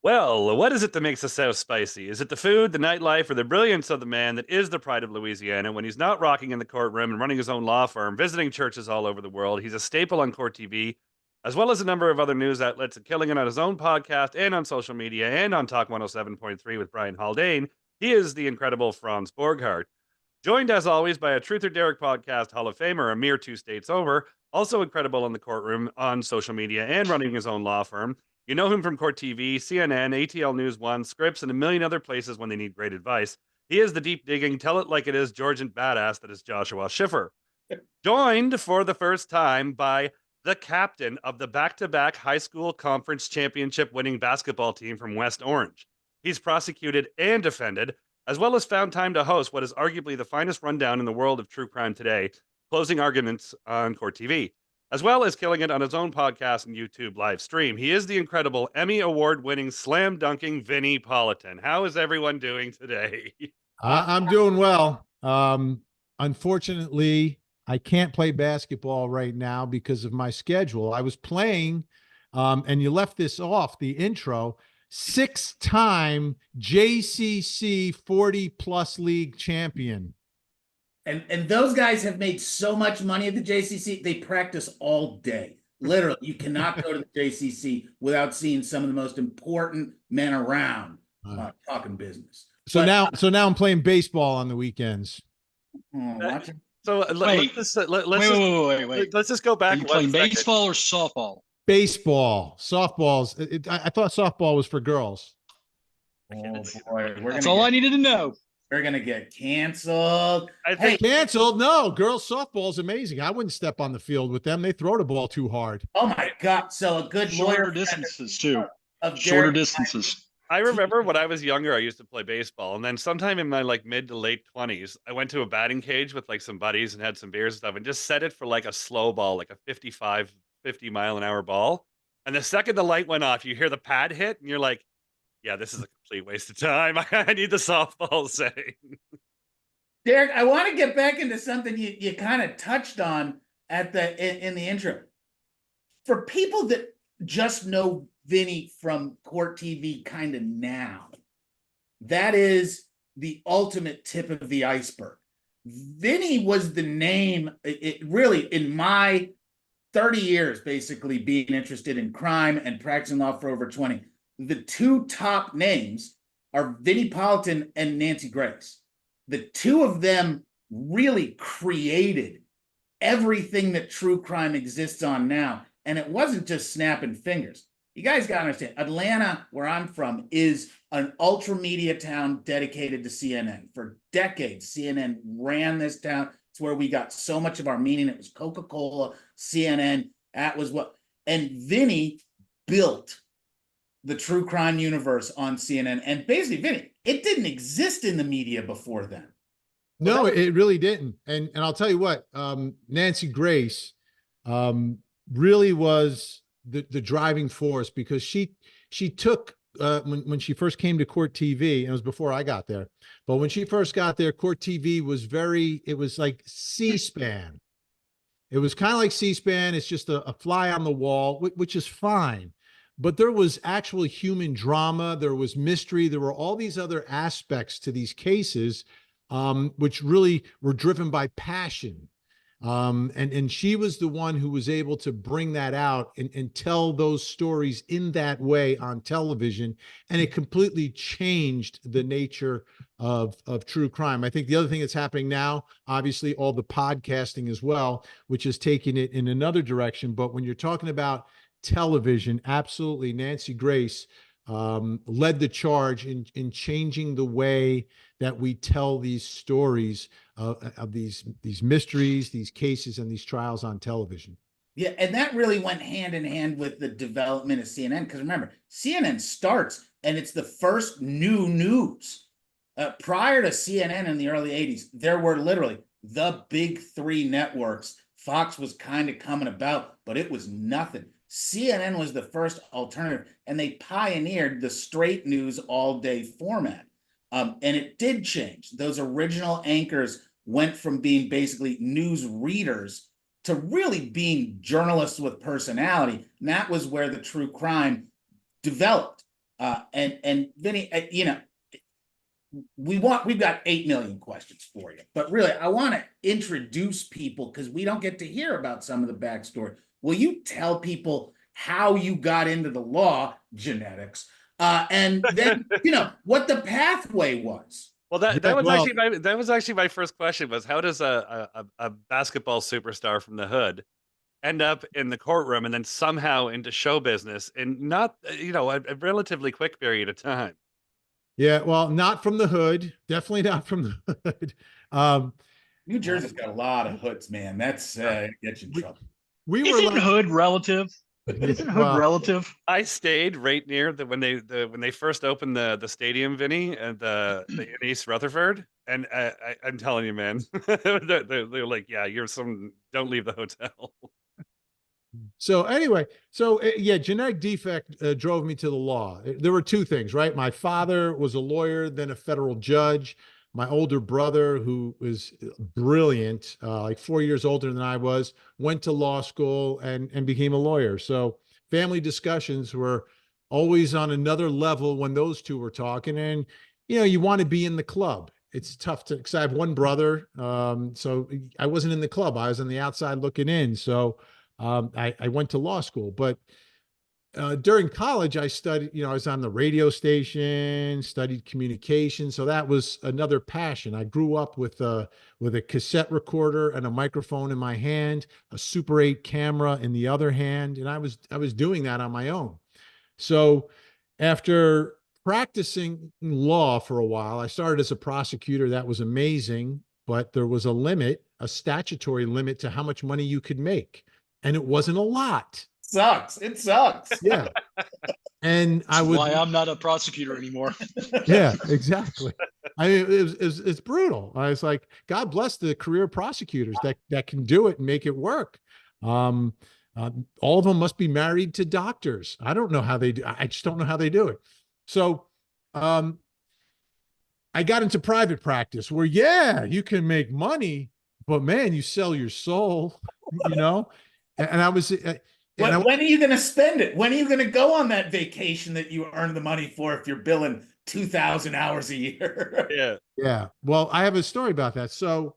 Well, what is it that makes the South spicy? Is it the food, the nightlife, or the brilliance of the man that is the pride of Louisiana when he's not rocking in the courtroom and running his own law firm, visiting churches all over the world? He's a staple on court TV, as well as a number of other news outlets, and killing it on his own podcast and on social media and on Talk 107.3 with Brian Haldane. He is the incredible Franz Borghardt. Joined as always by a Truth or Derek podcast Hall of Famer, a mere two states over, also incredible in the courtroom, on social media, and running his own law firm. You know him from Court TV, CNN, ATL News One, Scripps, and a million other places when they need great advice. He is the deep digging, tell it like it is Georgian badass that is Joshua Schiffer. Joined for the first time by the captain of the back to back high school conference championship winning basketball team from West Orange. He's prosecuted and defended, as well as found time to host what is arguably the finest rundown in the world of true crime today, closing arguments on Court TV, as well as killing it on his own podcast and YouTube live stream. He is the incredible Emmy Award winning slam dunking Vinnie Politan. How is everyone doing today? I'm doing well. Unfortunately, I can't play basketball right now because of my schedule. I was playing, and you left this off the intro, 6-time JCC 40+ league champion. And those guys have made so much money at the JCC, they practice all day. Literally, you cannot go to the JCC without seeing some of the most important men around talking business. So now I'm playing baseball on the weekends. So let's just go back. Are you playing baseball or softball? Baseball, softballs. I thought softball was for girls. Oh boy, That's all I needed to know. We're gonna get canceled. Canceled? No, girls softball is amazing. I wouldn't step on the field with them. They throw the ball too hard. Oh my God! So a good shorter distances too. Shorter distances. I remember when I was younger, I used to play baseball, and then sometime in my mid to late 20s, I went to a batting cage with some buddies and had some beers and stuff, and just set it for a slow ball, like a 50 mile an hour ball. And the second the light went off, you hear the pad hit, and you're like, yeah, this is a complete waste of time. I need the softball setting. Derek, I want to get back into something you kind of touched on in the intro. For people that just know Vinnie from Court TV kind of now, that is the ultimate tip of the iceberg. Vinnie was the name, it really, in my 30 years, basically being interested in crime and practicing law for over 20, the two top names are Vinnie Politan and Nancy Grace. The two of them really created everything that true crime exists on now. And it wasn't just snapping fingers. You guys got to understand, Atlanta, where I'm from, is an ultra media town dedicated to CNN. For decades, CNN ran this town. It's where we got so much of our meaning. It was Coca-Cola, CNN. That was what, and Vinnie built the true crime universe on CNN. And basically, Vinnie, it didn't exist in the media before then. No, it really didn't. And I'll tell you what, Nancy Grace really was the driving force, because she took when she first came to Court TV, and it was before I got there, but when she first got there, Court TV was it was like C-SPAN. It was kind of like C-SPAN. It's just a fly on the wall, which is fine. But there was actual human drama. There was mystery. There were all these other aspects to these cases, which really were driven by passion. And she was the one who was able to bring that out and tell those stories in that way on television. And it completely changed the nature of true crime. I think the other thing that's happening now, obviously all the podcasting as well, which is taking it in another direction. But when you're talking about television, absolutely, Nancy Grace led the charge in changing the way that we tell these stories of these mysteries, these cases, and these trials on television. Yeah, and that really went hand in hand with the development of CNN. Because remember, CNN starts, and it's the first new news. Prior to CNN in the early 80s, there were literally the big three networks. Fox was kind of coming about, but it was nothing. CNN was the first alternative, and they pioneered the straight news all-day format. And it did change. Those original anchors went from being basically news readers to really being journalists with personality. And that was where the true crime developed. And Vinnie, we've got 8 million questions for you, but really, I want to introduce people because we don't get to hear about some of the backstory. Will you tell people how you got into the law, genetics, and then what the pathway was? Well, that was actually my first question was how does a basketball superstar from the hood end up in the courtroom and then somehow into show business in not a relatively quick period of time? Yeah, well, not from the hood. Definitely not from the hood. New Jersey's got a lot of hoods, man. That's gets you in trouble. We were Isn't hood relative? Isn't hood relative? I stayed right near when they first opened the stadium, Vinny, and the in East Rutherford, and I'm telling you, man, they're like, yeah, don't leave the hotel. So anyway, yeah, genetic defect drove me to the law. There were two things, right? My father was a lawyer, then a federal judge. My older brother, who was brilliant, like 4 years older than I was, went to law school and became a lawyer. So family discussions were always on another level when those two were talking. And, you want to be in the club. It's tough because I have one brother. So I wasn't in the club. I was on the outside looking in. So I went to law school, but during college, I studied, I was on the radio station, studied communication. So that was another passion. I grew up with a cassette recorder and a microphone in my hand, a Super 8 camera in the other hand. And I was doing that on my own. So after practicing law for a while, I started as a prosecutor. That was amazing, but there was a statutory limit to how much money you could make. And it wasn't a lot. It sucks. Yeah. And why I'm not a prosecutor anymore. Yeah, exactly. I mean, it's brutal. I was like, God bless the career prosecutors that can do it and make it work. All of them must be married to doctors. I don't know how they do. I just don't know how they do it. So, I got into private practice where, yeah, you can make money, but man, you sell your soul, and I was, when are you going to spend it? When are you going to go on that vacation that you earn the money for if you're billing 2,000 hours a year? Yeah. Yeah. Well, I have a story about that. So,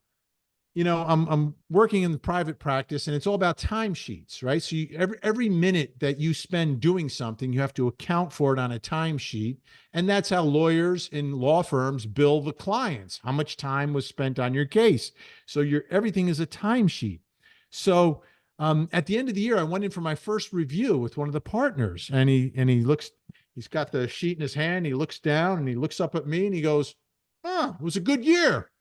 I'm working in the private practice and it's all about timesheets, right? So every minute that you spend doing something, you have to account for it on a timesheet. And that's how lawyers in law firms bill the clients, how much time was spent on your case. So everything is a timesheet. So, at the end of the year, I went in for my first review with one of the partners, and he's got the sheet in his hand. He looks down and he looks up at me and he goes, it was a good year.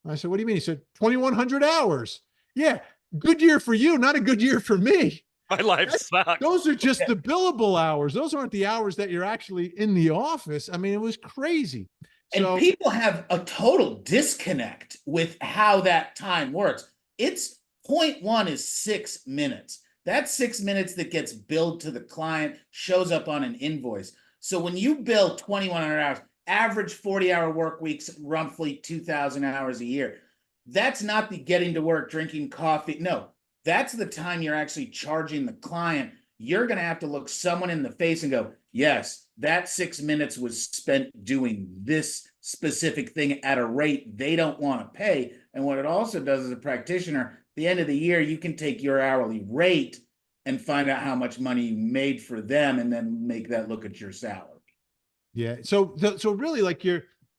I said, what do you mean? He said, 2,100 hours. Yeah. Good year for you. Not a good year for me. My life sucks. Those are just the billable hours. Those aren't the hours that you're actually in the office. I mean, it was crazy. And people have a total disconnect with how that time works. It's 0.1 is 6 minutes. That's 6 minutes that gets billed to the client, shows up on an invoice. So when you bill 2,100 hours, average 40-hour work weeks, roughly 2,000 hours a year. That's not the getting to work, drinking coffee. No, that's the time you're actually charging the client. You're going to have to look someone in the face and go, yes, that 6 minutes was spent doing this specific thing at a rate they don't want to pay. And what it also does as a practitioner, at the end of the year, you can take your hourly rate and find out how much money you made for them and then make that look at your salary. Yeah. So really, like,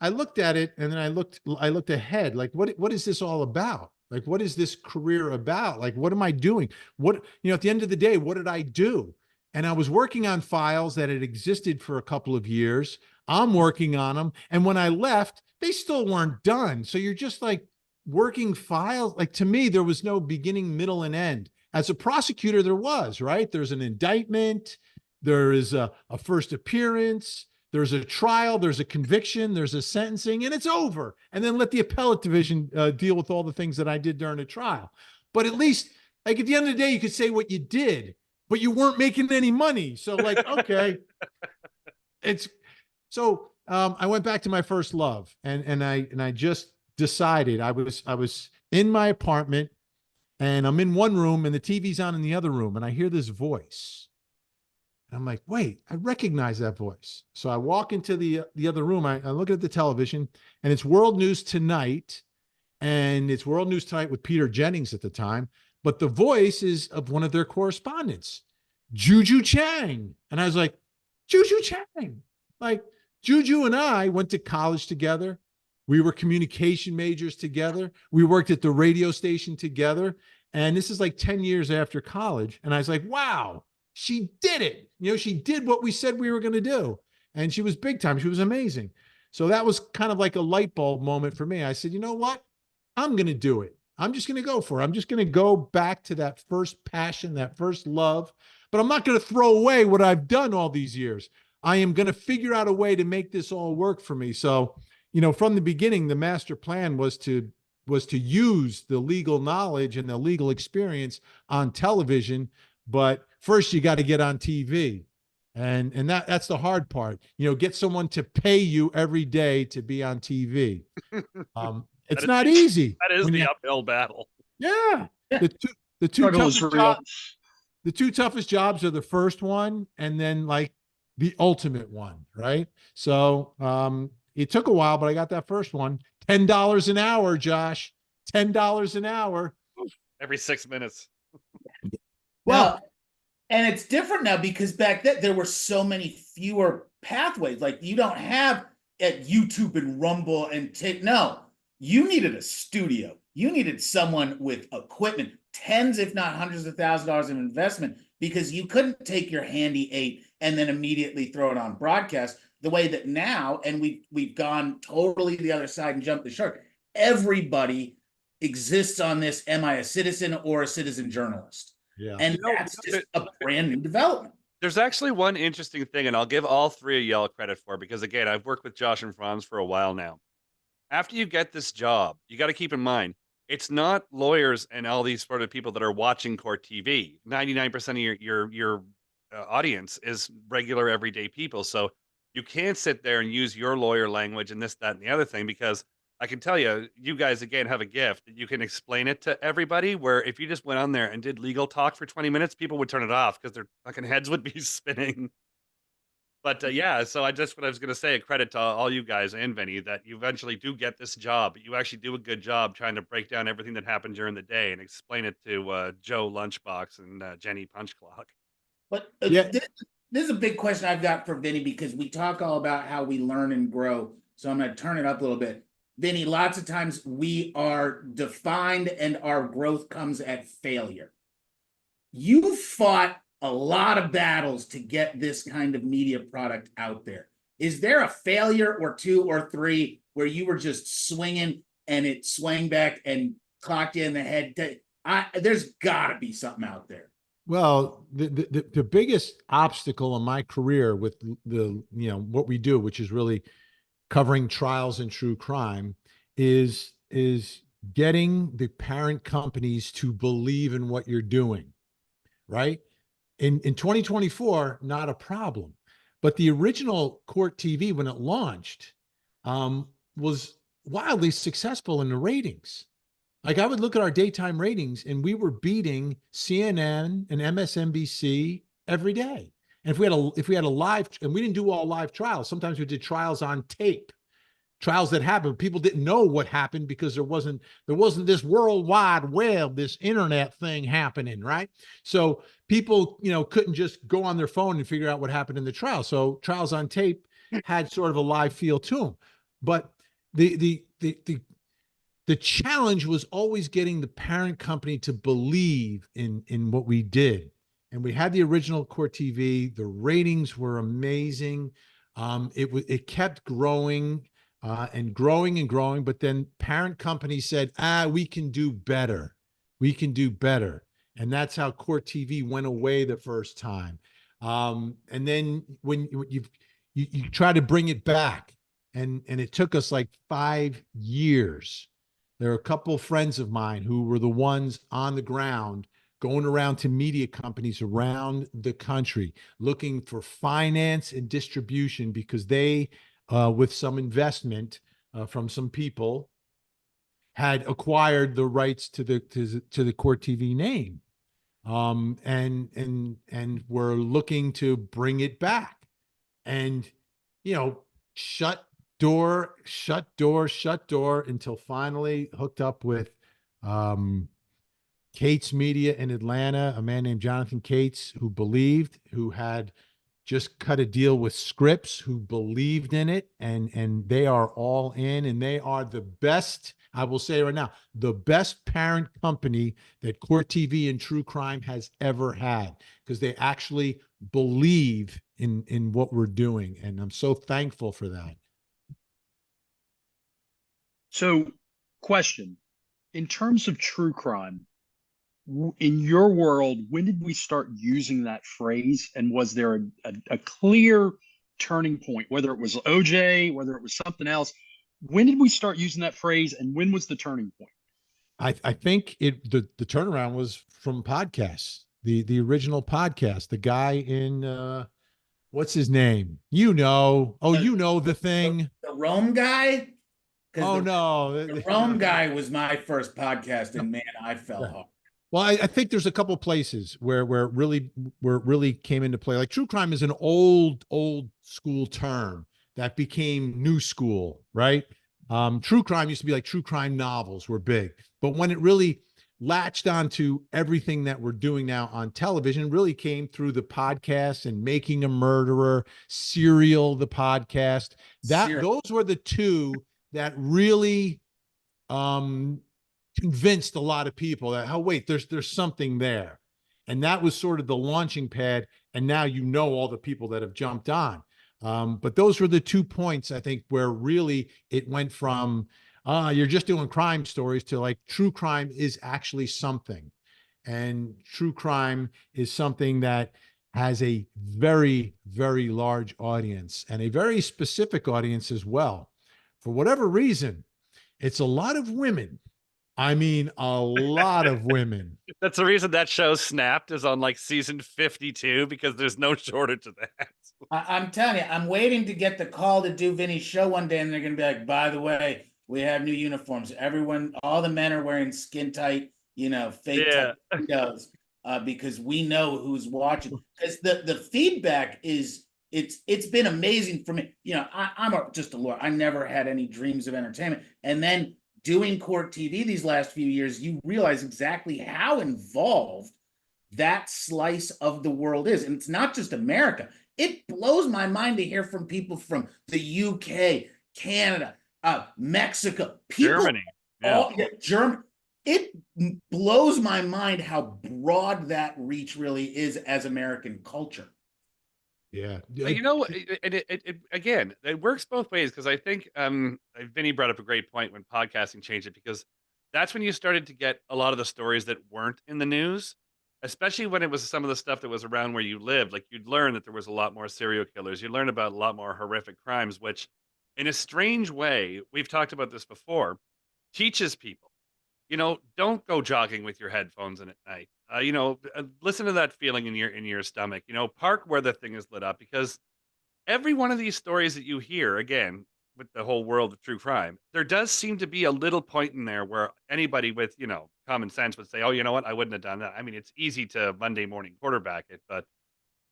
I looked at it and then I looked ahead, like, what is this all about? Like, what is this career about? Like, what am I doing? At the end of the day, what did I do? And I was working on files that had existed for a couple of years. I'm working on them. And when I left, they still weren't done. So you're just like working files. Like, to me, there was no beginning, middle, and end. As a prosecutor, there was, right? There's an indictment. There is a first appearance. There's a trial, there's a conviction, there's a sentencing, and it's over. And then let the appellate division deal with all the things that I did during the trial. But at least, like, at the end of the day, you could say what you did, but you weren't making any money. So, like, okay. I went back to my first love, and I just decided. I was in my apartment, and I'm in one room, and the TV's on in the other room, and I hear this voice. I'm I'm like, wait, I recognize that voice. So I walk into the other room. I look at the television, and it's World News Tonight, and it's World News Tonight with Peter Jennings at the time. But the voice is of one of their correspondents, Juju Chang. And I was like, Juju Chang. Like, Juju and I went to college together. We were communication majors together. We worked at the radio station together. And this is like 10 years after college. And I was like, wow, she did it. You know, she did what we said we were going to do. And she was big time. She was amazing. So that was kind of like a light bulb moment for me. I said, you know what? I'm going to do it. I'm just going to go for it. I'm just going to go back to that first passion, that first love. But I'm not going to throw away what I've done all these years. I am going to figure out a way to make this all work for me. So, you know, from the beginning, the master plan was to use the legal knowledge and the legal experience on television. But first you got to get on TV. And that's the hard part, you know, get someone to pay you every day to be on TV. It's not easy. That is the uphill battle. Yeah. The two toughest jobs are the first one and then like the ultimate one, right? So it took a while, but I got that first one. $10 an hour, Josh. $10 an hour. Every 6 minutes. Well, and it's different now because back then there were so many fewer pathways. Like you don't have at YouTube and Rumble and no, you needed a studio. You needed someone with equipment, tens, if not hundreds of thousands of dollars of investment, because you couldn't take your handy 8 and then immediately throw it on broadcast the way that now, and we've gone totally the other side and jumped the shark. Everybody exists on this, am I a citizen or a citizen journalist? Yeah. And that's just a brand new development. There's actually one interesting thing, and I'll give all three of y'all credit for, because again, I've worked with Josh and Franz for a while now. After you get this job, you got to keep in mind, it's not lawyers and all these sort of people that are watching court TV. 99% of your audience is regular everyday people. So you can't sit there and use your lawyer language and this, that, and the other thing, because I can tell you, you guys, again, have a gift that you can explain it to everybody, where if you just went on there and did legal talk for 20 minutes, people would turn it off because their fucking heads would be spinning. But yeah, so what I was going to say, a credit to all you guys and Vinny, that you eventually do get this job, but you actually do a good job trying to break down everything that happened during the day and explain it to Joe Lunchbox and Jenny Punch Clock. But this is a big question I've got for Vinny, because we talk all about how we learn and grow. So I'm going to turn it up a little bit. Vinny, lots of times we are defined and our growth comes at failure. You fought a lot of battles to get this kind of media product out there. Is there a failure or 2 or 3 where you were just swinging and it swung back and clocked you in the head? There's got to be something out there. Well, the biggest obstacle in my career with what we do, which is really covering trials and true crime, is getting the parent companies to believe in what you're doing, right? In 2024, not a problem. But the original Court TV, when it launched, was wildly successful in the ratings. Like, I would look at our daytime ratings and we were beating CNN and MSNBC every day. And if we had a live, and we didn't do all live trials, sometimes we did trials on tape, trials that happened. People didn't know what happened because there wasn't this world wide web, this internet thing happening, right? So people, couldn't just go on their phone and figure out what happened in the trial. So trials on tape had sort of a live feel to them. But the challenge was always getting the parent company to believe in what we did. And we had the original Court TV. The ratings were amazing. It kept growing and growing and growing. But then parent companies said, we can do better. We can do better. And that's how Court TV went away the first time. And then when you try to bring it back, and it took us like 5 years. There are a couple of friends of mine who were the ones on the ground going around to media companies around the country looking for finance and distribution, because they, with some investment from some people, had acquired the rights to the Court TV name. and we're looking to bring it back. And, you know, shut door until finally hooked up with Cates Media in Atlanta, a man named Jonathan Cates, who had just cut a deal with Scripps, who believed in it, and they are all in, and they are the best, I will say right now, the best parent company that Court TV and True Crime has ever had, because they actually believe in what we're doing, and I'm so thankful for that. So, question, in terms of true crime, in your world, when did we start using that phrase? And was there a clear turning point, whether it was OJ, whether it was something else? When did we start using that phrase, and when was the turning point? I think the turnaround was from podcasts, the original podcast, the guy in what's his name? You know, the thing. The Rome guy? Oh no, The Rome guy was my first podcast, and man, I fell hard. Well, I think there's a couple places where it really came into play. Like true crime is an old school term that became new school, right? True crime used to be like true crime novels were big, but when it really latched onto everything that we're doing now on television, really came through the podcast and Making a Murderer, Serial, the podcast. Those were the two that really convinced a lot of people that, oh wait, there's something there. And that was sort of the launching pad. And now you know all the people that have jumped on. But those were the 2 points, I think, where really it went from you're just doing crime stories to like true crime is actually something. And true crime is something that has a very, very large audience and a very specific audience as well. For whatever reason, it's a lot of women. I mean, a lot of women. That's the reason that show Snapped is on like season 52, because there's no shortage of that. I'm telling you, I'm waiting to get the call to do Vinny's show one day, and they're going to be like, by the way, we have new uniforms. Everyone, all the men are wearing skin tight, fake tuxedos, because we know who's watching. Because the feedback is, it's been amazing for me. I'm just a lawyer. I never had any dreams of entertainment. And then doing Court TV these last few years, you realize exactly how involved that slice of the world is. And it's not just America. It blows my mind to hear from people from the UK, Canada, Mexico, Germany. Germany. It blows my mind how broad that reach really is as American culture. Yeah. Again, it works both ways, because I think Vinny brought up a great point when podcasting changed it, because that's when you started to get a lot of the stories that weren't in the news, especially when it was some of the stuff that was around where you lived. Like, you'd learn that there was a lot more serial killers. You learn about a lot more horrific crimes, which in a strange way, we've talked about this before, teaches people, don't go jogging with your headphones in at night. Listen to that feeling in your stomach. Park where the thing is lit up, because every one of these stories that you hear, again, with the whole world of true crime, there does seem to be a little point in there where anybody with, common sense would say, oh, you know what? I wouldn't have done that. I mean, it's easy to Monday morning quarterback it, but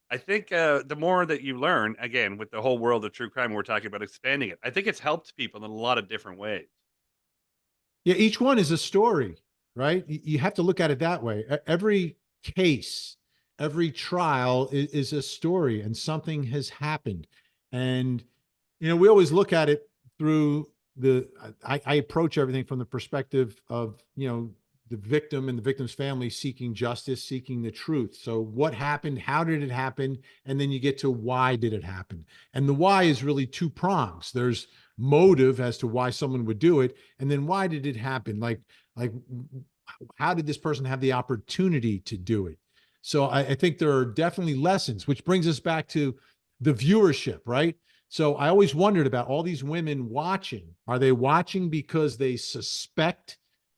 I think the more that you learn, again, with the whole world of true crime, we're talking about expanding it, I think it's helped people in a lot of different ways. Yeah, each one is a story, right? You have to look at it that way. Every case, every trial is a story, and something has happened. And, we always look at it through I approach everything from the perspective of, the victim and the victim's family seeking justice, seeking the truth. So what happened? How did it happen? And then you get to why did it happen? And the why is really 2 prongs. There's motive as to why someone would do it, and then why did it happen? Like how did this person have the opportunity to do it? So I think there are definitely lessons, which brings us back to the viewership, right? So I always wondered about all these women watching. Are they watching because they suspect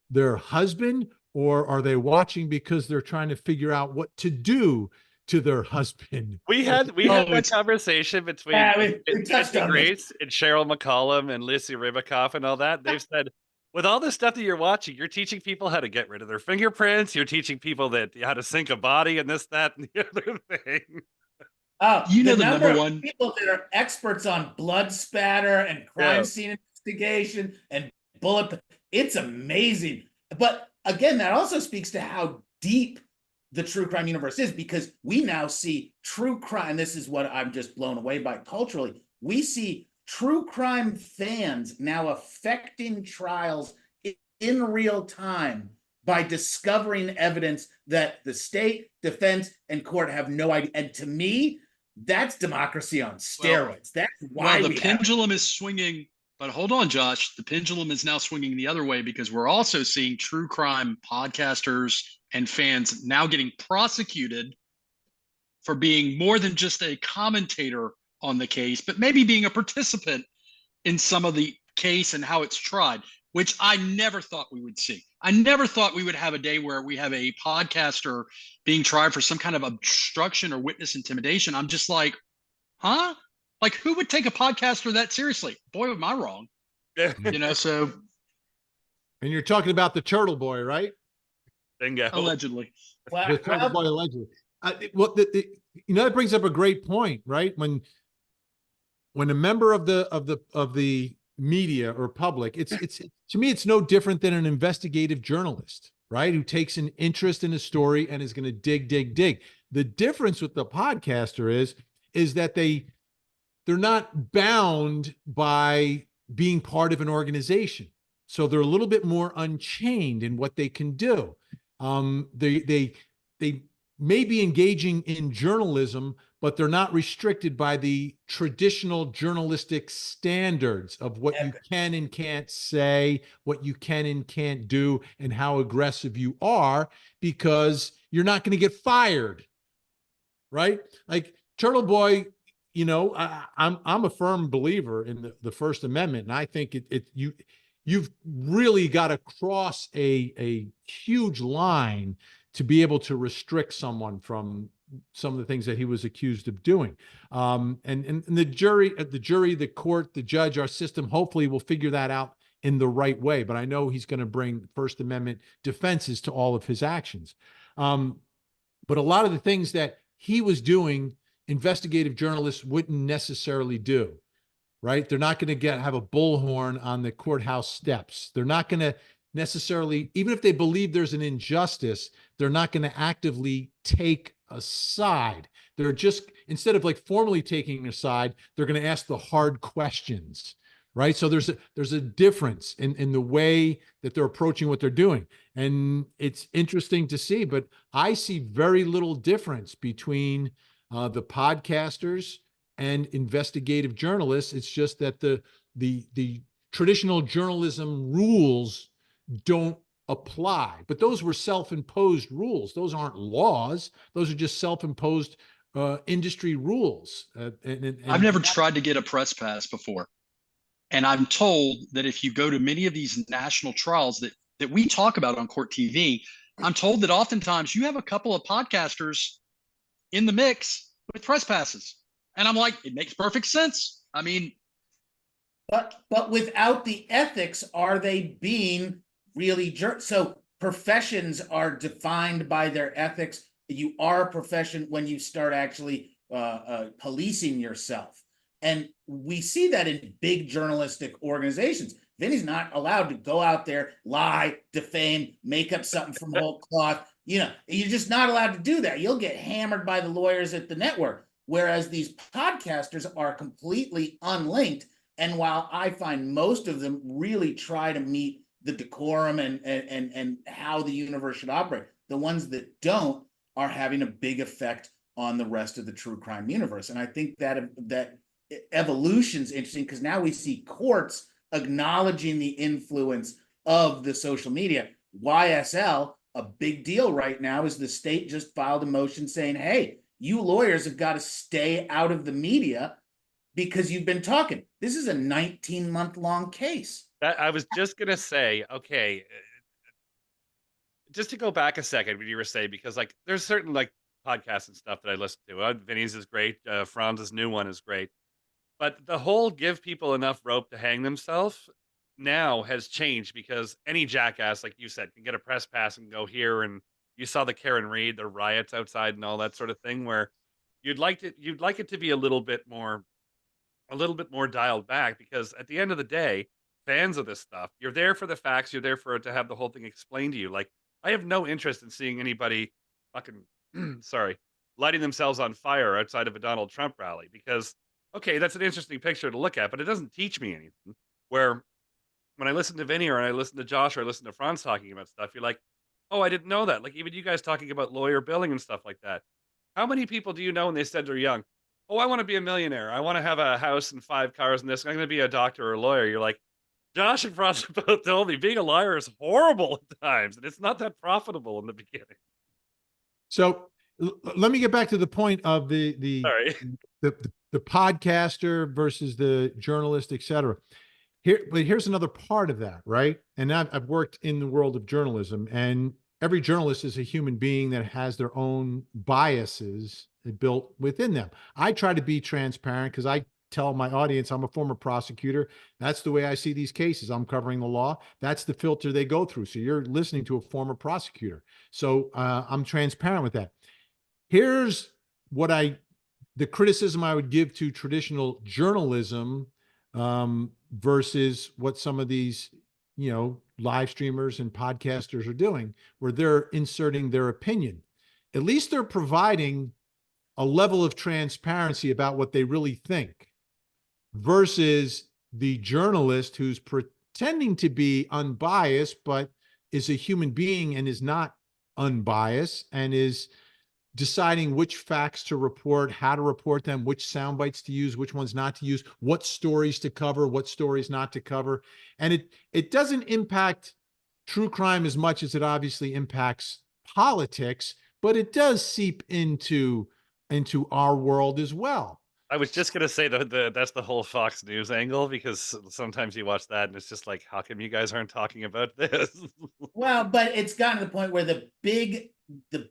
their husband, or are they watching because they're trying to figure out what to do to their husband? We had that conversation between we touched on Grace and Cheryl McCollum and Lucy Ribicoff and all that. They've said With all this stuff that you're watching, you're teaching people how to get rid of their fingerprints. You're teaching people that how to sink a body and this, that, and the other thing. Oh, You know the the number number of one. people that are experts on blood spatter and crime Yeah. scene investigation and it's amazing. But again, that also speaks to how deep the true crime universe is, because we now see true crime. This is what I'm just blown away by culturally. We see true crime fans now affecting trials in real time by discovering evidence that the state, defense, and court have no idea. And to me, that's democracy on steroids. That's why Well, the we have it. pendulum is swinging, but hold on, Josh. The pendulum is now swinging the other way, because we're also seeing true crime podcasters and fans now getting prosecuted for being more than just a commentator on the case, but maybe being a participant in some of the case and how it's tried, which I never thought we would see. I never thought we would have a day where we have a podcaster being tried for some kind of obstruction or witness intimidation. I'm just like, huh? Like, who would take a podcaster that seriously? Boy, am I wrong. You know, so And you're talking about the Turtleboy, right? Bingo. allegedly. Well, The Turtleboy allegedly. That brings up a great point, right? When a member of the media or public, it's to me, it's no different than an investigative journalist, right? Who takes an interest in a story and is going to dig. The difference with the podcaster is that they're not bound by being part of an organization. So they're a little bit more unchained in what they can do. They may be engaging in journalism, but they're not restricted by the traditional journalistic standards of what you can and can't say, what you can and can't do, and how aggressive you are, because you're not going to get fired, right? Like Turtleboy, I'm a firm believer in the First Amendment, and I think you've really got to cross a huge line to be able to restrict someone from some of the things that he was accused of doing. And the jury, the court, the judge, our system, hopefully will figure that out in the right way. But I know he's going to bring First Amendment defenses to all of his actions. But a lot of the things that he was doing, investigative journalists wouldn't necessarily do, right? They're not going to have a bullhorn on the courthouse steps. They're not going to necessarily, even if they believe there's an injustice, they're not going to actively take a side. They're just, instead of like formally taking a side, they're going to ask the hard questions, right? So there's a difference in the way that they're approaching what they're doing. And it's interesting to see, but I see very little difference between the podcasters and investigative journalists. It's just that the traditional journalism rules don't apply, but those were self-imposed rules. Those aren't laws. Those are just self-imposed industry rules. And I've never tried to get a press pass before. And I'm told that if you go to many of these national trials that we talk about on Court TV, I'm told that oftentimes you have a couple of podcasters in the mix with press passes. And I'm like, it makes perfect sense. I mean, but without the ethics, are they being really so professions are defined by their ethics. You are a profession when you start actually policing yourself. And we see that in big journalistic organizations. Vinny's not allowed to go out there, lie, defame, make up something from whole cloth. You're just not allowed to do that. You'll get hammered by the lawyers at the network. Whereas these podcasters are completely unlinked. And while I find most of them really try to meet the decorum and how the universe should operate, the ones that don't are having a big effect on the rest of the true crime universe. And I think that evolution's interesting, because now we see courts acknowledging the influence of the social media. YSL, a big deal right now, is the state just filed a motion saying, hey, you lawyers have got to stay out of the media because you've been talking. This is a 19-month-long case. I was just going to say, okay, just to go back a second, what you were saying, because like there's certain like podcasts and stuff that I listen to. Vinny's is great. Franz's new one is great. But the whole give people enough rope to hang themselves, now has changed because any jackass, like you said, can get a press pass and go here. And you saw the Karen Reed, the riots outside and all that sort of thing, where you'd like it to be a little bit more dialed back, because at the end of the day, fans of this stuff, you're there for the facts, you're there for it to have the whole thing explained to you. Like, I have no interest in seeing anybody fucking sorry, lighting themselves on fire outside of a Donald Trump rally, because okay, that's an interesting picture to look at, but it doesn't teach me anything. Where when I listen to Vinny or I listen to Josh or I listen to Franz talking about stuff, you're like, oh, I didn't know that. Like, even you guys talking about lawyer billing and stuff like that. How many people do you know when they said they're young? Oh, I want to be a millionaire. I want to have a house and 5 cars and this. I'm going to be a doctor or a lawyer. You're like, Josh and Franz both told me being a liar is horrible at times, and it's not that profitable in the beginning. So let me get back to the point of the Sorry. the podcaster versus the journalist, et cetera. But here's another part of that, right? And I've worked in the world of journalism, and every journalist is a human being that has their own biases built within them. I try to be transparent because I tell my audience I'm a former prosecutor. That's the way I see these cases. I'm covering the law. That's the filter they go through. So you're listening to a former prosecutor. So I'm transparent with that. Here's what the criticism I would give to traditional journalism versus what some of these, live streamers and podcasters are doing, where they're inserting their opinion. At least they're providing a level of transparency about what they really think, versus the journalist who's pretending to be unbiased, but is a human being and is not unbiased and is deciding which facts to report, how to report them, which sound bites to use, which ones not to use, what stories to cover, what stories not to cover. And it doesn't impact true crime as much as it obviously impacts politics, but it does seep into our world as well. I was just gonna say that's the whole Fox News angle, because sometimes you watch that and it's just like, how come you guys aren't talking about this? Well, but it's gotten to the point where the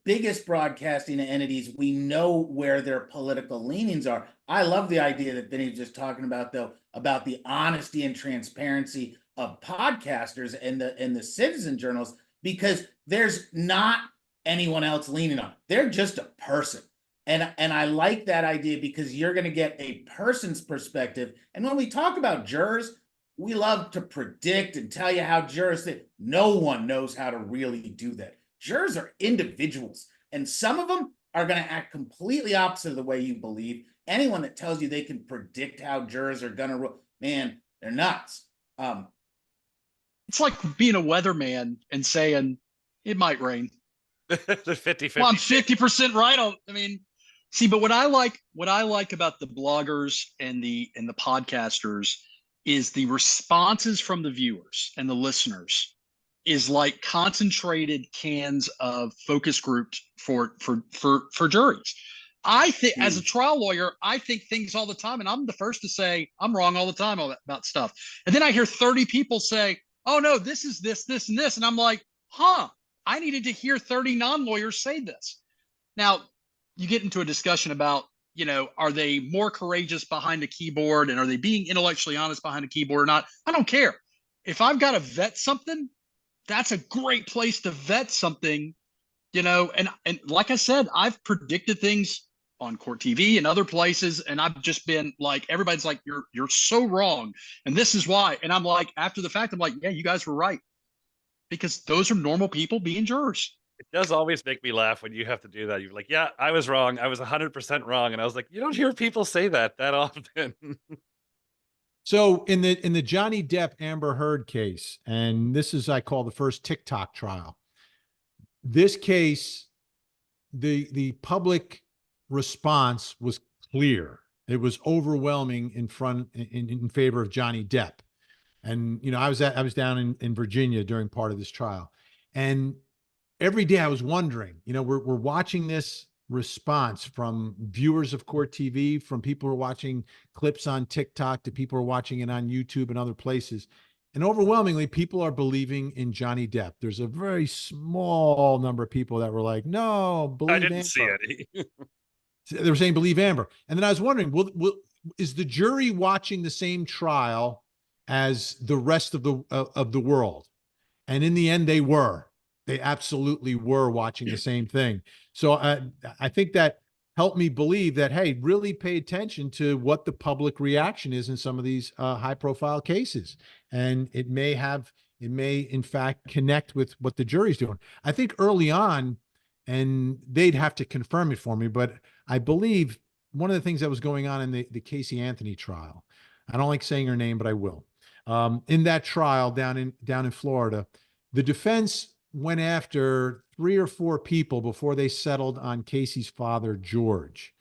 biggest broadcasting entities, we know where their political leanings are. I love the idea that Vinny was just talking about, though, about the honesty and transparency of podcasters and the citizen journalists, because there's not anyone else leaning on it. They're just a person. And I like that idea, because you're going to get a person's perspective. And when we talk about jurors, we love to predict and tell you how jurors think. No one knows how to really do that. Jurors are individuals, and some of them are going to act completely opposite of the way you believe. Anyone that tells you they can predict how jurors are going to rule, man, they're nuts. It's like being a weatherman and saying it might rain. The 50-50. Well, I'm 50% right on. I mean, see, but what I like about the bloggers and the podcasters is the responses from the viewers and the listeners is like concentrated cans of focus groups for juries. I think as a trial lawyer, I think things all the time, and I'm the first to say I'm wrong all the time about stuff. And then I hear 30 people say, "Oh no, this is this, and this," and I'm like, "Huh? I needed to hear 30 non-lawyers say this." Now, you get into a discussion about, are they more courageous behind a keyboard, and are they being intellectually honest behind a keyboard or not? I don't care. If I've got to vet something, that's a great place to vet something, and like I said, I've predicted things on Court TV and other places, and I've just been like, everybody's like, you're so wrong, and this is why. And I'm like, after the fact, I'm like, yeah, you guys were right, because those are normal people being jurors. It does always make me laugh when you have to do that. You're like, yeah, I was wrong. I was 100% wrong. And I was like, you don't hear people say that often. So in the Johnny Depp Amber Heard case, and this is, I call the first TikTok trial. This case, the public response was clear. It was overwhelming in favor of Johnny Depp. And I was down in Virginia during part of this trial, and every day I was wondering, we're watching this response from viewers of Court TV, from people who are watching clips on TikTok, to people who are watching it on YouTube and other places. And overwhelmingly, people are believing in Johnny Depp. There's a very small number of people that were like, no, believe Amber. I didn't see any. They were saying believe Amber. And then I was wondering, is the jury watching the same trial as the rest of the world. And in the end, they absolutely were watching the same thing. So I think that helped me believe that, hey, really pay attention to what the public reaction is in some of these high profile cases. And it may in fact connect with what the jury's doing. I think early on, and they'd have to confirm it for me, but I believe one of the things that was going on in the Casey Anthony trial, I don't like saying her name, but I will. In that trial down in Florida, the defense went after 3 or 4 people before they settled on Casey's father, George.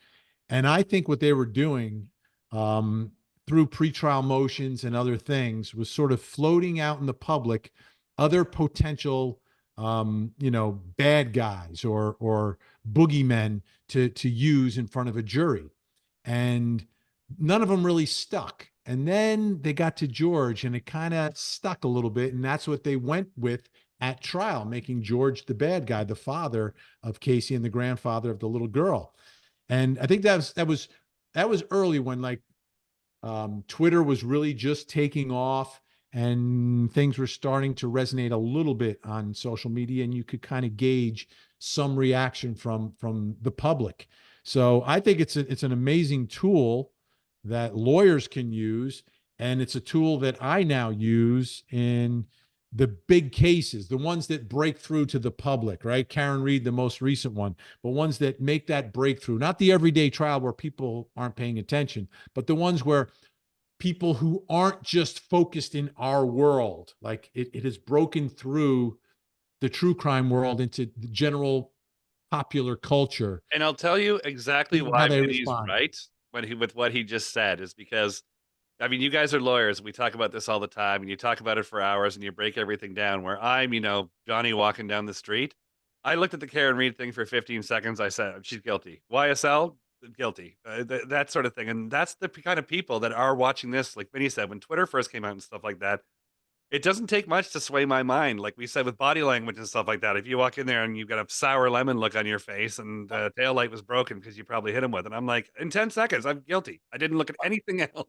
And I think what they were doing through pretrial motions and other things was sort of floating out in the public other potential bad guys or boogeymen to use in front of a jury. And none of them really stuck. And then they got to George and it kind of stuck a little bit. And that's what they went with at trial, making George the bad guy, the father of Casey and the grandfather of the little girl. And I think that was early when Twitter was really just taking off and things were starting to resonate a little bit on social media, and you could kind of gauge some reaction from the public. So I think it's an amazing tool that lawyers can use, and it's a tool that I now use in the big cases, the ones that break through to the public, right? Karen Reed, the most recent one, but ones that make that breakthrough, not the everyday trial where people aren't paying attention, but the ones where people who aren't just focused in our world, like it has broken through the true crime world into the general popular culture. And I'll tell you exactly How why they Vinny's respond. right with what he just said is because, I mean, you guys are lawyers. We talk about this all the time, and you talk about it for hours, and you break everything down. Where I'm, Johnny walking down the street, I looked at the Karen Reed thing for 15 seconds. I said, she's guilty. YSL, guilty. That sort of thing. And that's the kind of people that are watching this. Like Vinny said, when Twitter first came out and stuff like that, it doesn't take much to sway my mind. Like we said with body language and stuff like that. If you walk in there and you've got a sour lemon look on your face and the tail light was broken because you probably hit him with it, I'm like, in 10 seconds, I'm guilty. I didn't look at anything else.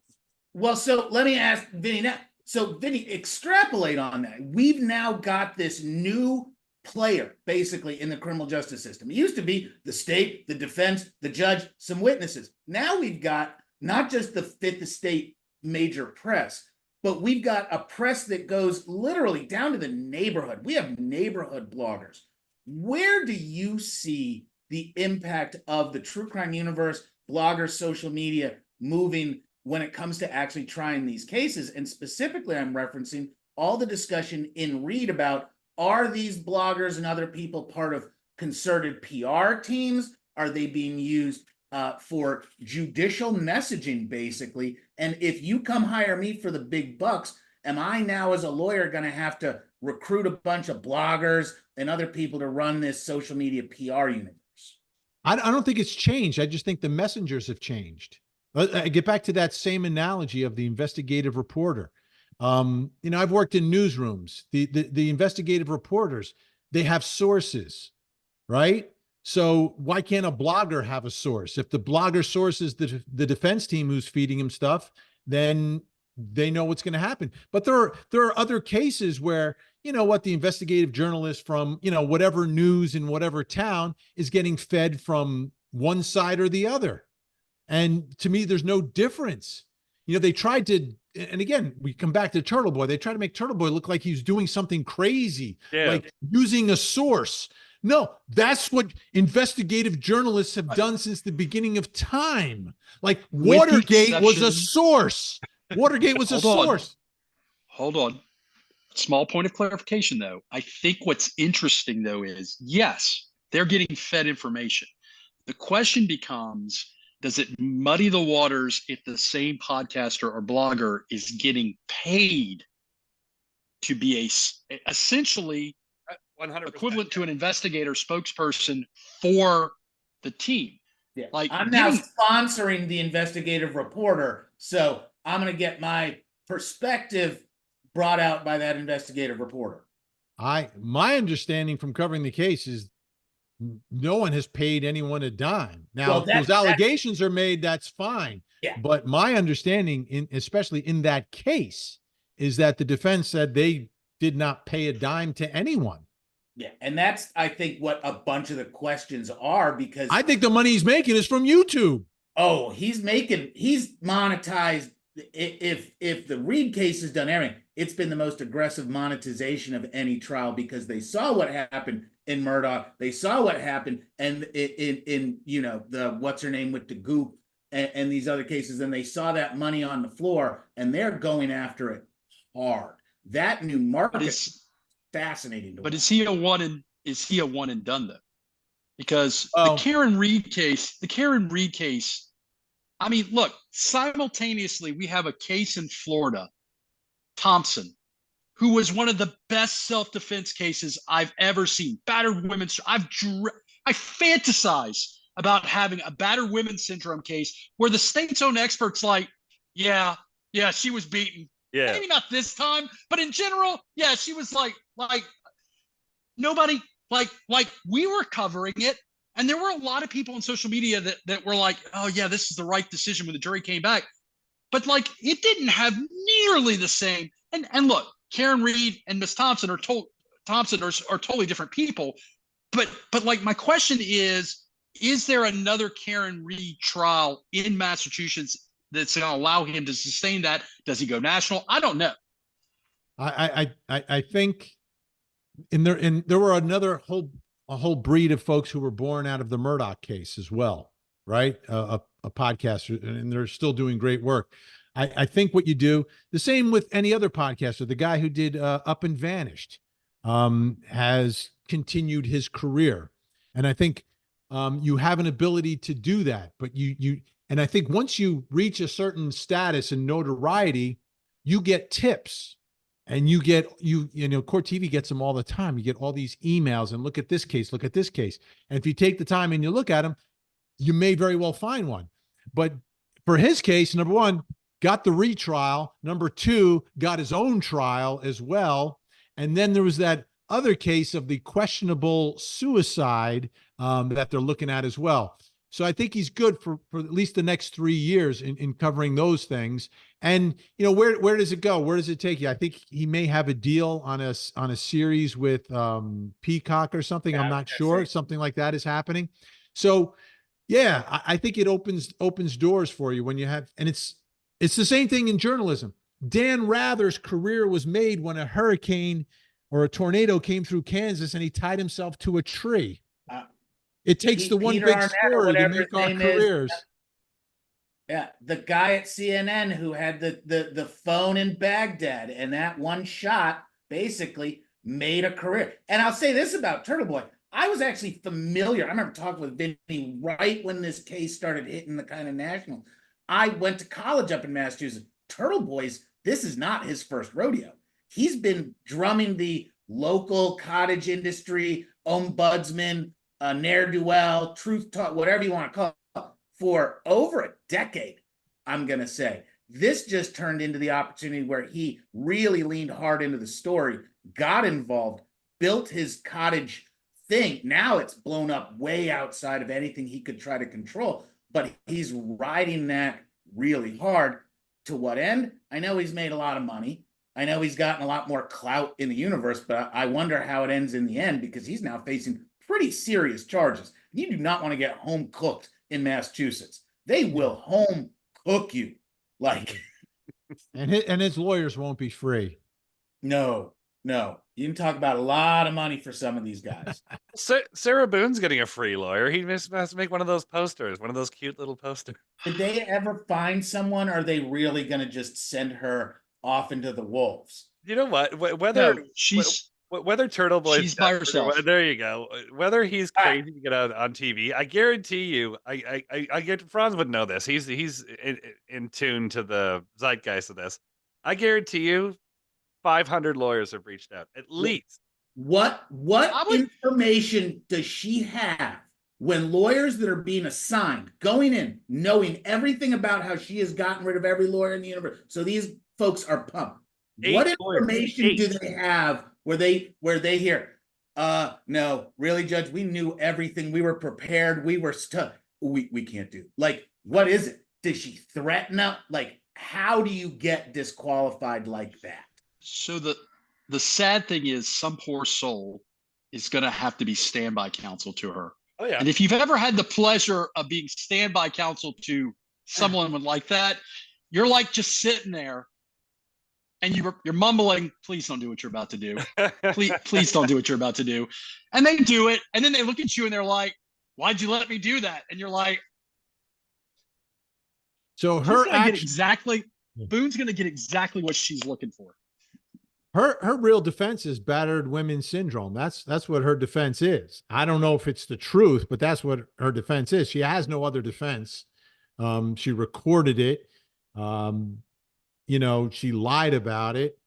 Well, so let me ask Vinny now. So Vinny, extrapolate on that. We've now got this new player basically in the criminal justice system. It used to be the state, the defense, the judge, some witnesses. Now we've got not just the fifth estate major press, but we've got a press that goes literally down to the neighborhood. We have neighborhood bloggers. Where do you see the impact of the true crime universe, bloggers, social media moving when it comes to actually trying these cases? And specifically, I'm referencing all the discussion in Reed about, are these bloggers and other people part of concerted PR teams? Are they being used for judicial messaging, basically? And if you come hire me for the big bucks, am I now as a lawyer going to have to recruit a bunch of bloggers and other people to run this social media PR universe? I don't think it's changed. I just think the messengers have changed. I get back to that same analogy of the investigative reporter. I've worked in newsrooms. The investigative reporters, they have sources, right? So why can't a blogger have a source? If the blogger source is the defense team who's feeding him stuff, then they know what's going to happen. But there are other cases where, the investigative journalist from, whatever news in whatever town is getting fed from one side or the other. And to me, there's no difference. They tried to, and again, we come back to Turtleboy. They try to make Turtleboy look like he's doing something crazy, like using a source. No, that's what investigative journalists have done since the beginning of time. Like Watergate was a source. Watergate was a source. Hold on. Small point of clarification, though. I think what's interesting, though, is yes, they're getting fed information. The question becomes, does it muddy the waters if the same podcaster or blogger is getting paid to be essentially 100% equivalent to an investigator spokesperson for the team? Yeah. Like I'm now sponsoring the investigative reporter, so I'm going to get my perspective brought out by that investigative reporter. My understanding from covering the case is no one has paid anyone a dime. Now, if those allegations are made, that's fine. Yeah. But my understanding, especially in that case, is that the defense said they did not pay a dime to anyone. Yeah, and that's, I think, what a bunch of the questions are, because I think the money he's making is from YouTube. oh, he's monetized. If the Reed case has done everything, it's been the most aggressive monetization of any trial, because they saw what happened in Murdoch. They saw what happened and in the what's her name with the goop and these other cases, and they saw that money on the floor, and they're going after it hard. That new market is fascinating to watch. Is he a one and done though? Because Oh. the Karen Reed case, I mean, look, simultaneously we have a case in Florida, Thompson, who was one of the best self-defense cases I've ever seen. Battered women. I fantasize about having a battered women syndrome case where the state's own experts like, yeah, she was beaten. Yeah. Maybe not this time, but in general, yeah, she was like nobody, like we were covering it. And there were a lot of people on social media that were like, oh yeah, this is the right decision when the jury came back. But like, it didn't have nearly the same. And look, Karen Reed and Miss Thompson are totally different people. But like, my question is there another Karen Reed trial in Massachusetts that's going to allow him to sustain that? Does he go national? I don't know. I think there were a whole breed of folks who were born out of the Murdoch case as well, right? A podcaster, and they're still doing great work. I think what you do, the same with any other podcaster, the guy who did Up and Vanished has continued his career. And I think you have an ability to do that, but and I think once you reach a certain status and notoriety, you get tips. And you know, Court TV gets them all the time. You get all these emails and look at this case, look at this case. And if you take the time and you look at them, you may very well find one. But for his case, number one, got the retrial. Number two, got his own trial as well. And then there was that other case of the questionable suicide that they're looking at as well. So I think he's good for at least the next 3 years in covering those things. And, you know, where does it go? Where does it take you? I think he may have a deal on a series with Peacock or something. Yeah, I'm not sure. Something like that is happening. So, yeah, I think it opens doors for you when you have, and it's the same thing in journalism. Dan Rather's career was made when a hurricane or a tornado came through Kansas and he tied himself to a tree. It takes the one Peter big Arnett, story to whatever make his our name is. careers. Yeah, the guy at CNN who had the phone in Baghdad, and that one shot basically made a career. And I'll say this about Turtleboy. I was actually familiar. I remember talking with Vinnie right when this case started hitting the kind of national. I went to college up in Massachusetts. Turtleboy's, this is not his first rodeo. He's been drumming the local cottage industry, ombudsman, ne'er-do-well, truth talk, whatever you want to call it, for over a decade, I'm going to say. This just turned into the opportunity where he really leaned hard into the story, got involved, built his cottage thing. Now it's blown up way outside of anything he could try to control, but he's riding that really hard. To what end? I know he's made a lot of money. I know he's gotten a lot more clout in the universe, but I wonder how it ends in the end, because he's now facing pretty serious charges. You do not want to get home cooked in Massachusetts. They will home cook you. Like, and his lawyers won't be free. No. You can talk about a lot of money for some of these guys. Sarah Boone's getting a free lawyer. He has to make one of those posters, one of those cute little posters. Did they ever find someone, or are they really going to just send her off into the wolves? You know what? Whether Turtleboy, she's by herself. There you go. Whether he's crazy to get on TV, I guarantee you. I get Franz would know this. He's in tune to the zeitgeist of this. I guarantee you, 500 lawyers have reached out at least. What information does she have when lawyers that are being assigned, going in, knowing everything about how she has gotten rid of every lawyer in the universe? So these folks are pumped. What information do they have where they hear, no, really, Judge, we knew everything. We were prepared. We were stuck. We can't do. Like, what is it? Did she threaten up? Like, how do you get disqualified like that? So the sad thing is, some poor soul is going to have to be standby counsel to her. Oh yeah. And if you've ever had the pleasure of being standby counsel to someone like that, you're like just sitting there and you're mumbling, please don't do what you're about to do. Please don't do what you're about to do. And they do it. And then they look at you and they're like, why'd you let me do that? And you're like, So her Boone's going to get exactly what she's looking for. her real defense is battered women syndrome. That's what her defense is. I don't know if it's the truth, but that's what her defense is. She has no other defense. She recorded it. She lied about it.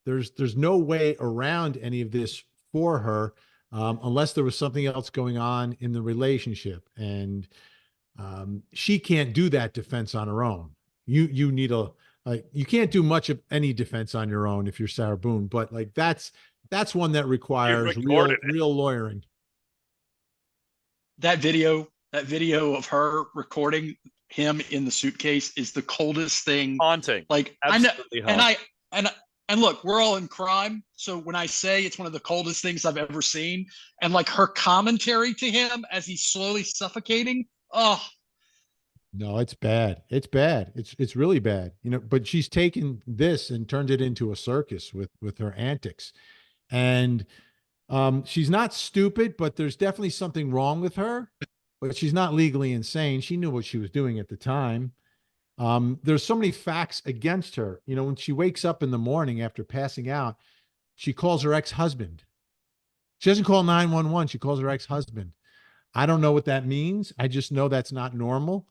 There's no way around any of this for her, unless there was something else going on in the relationship. And she can't do that defense on her own. You need you can't do much of any defense on your own if you're Sarah Boone, but like that's one that requires real lawyering. That video of her recording him in the suitcase is the coldest thing. Haunting. Like Absolutely I know, and look, we're all in crime. So when I say it's one of the coldest things I've ever seen, and like her commentary to him as he's slowly suffocating, oh. No, it's bad. It's bad. It's really bad. But she's taken this and turned it into a circus with her antics. And she's not stupid, but there's definitely something wrong with her. But she's not legally insane. She knew what she was doing at the time. There's so many facts against her. When she wakes up in the morning after passing out, she calls her ex-husband. She doesn't call 911. She calls her ex-husband. I don't know what that means. I just know that's not normal.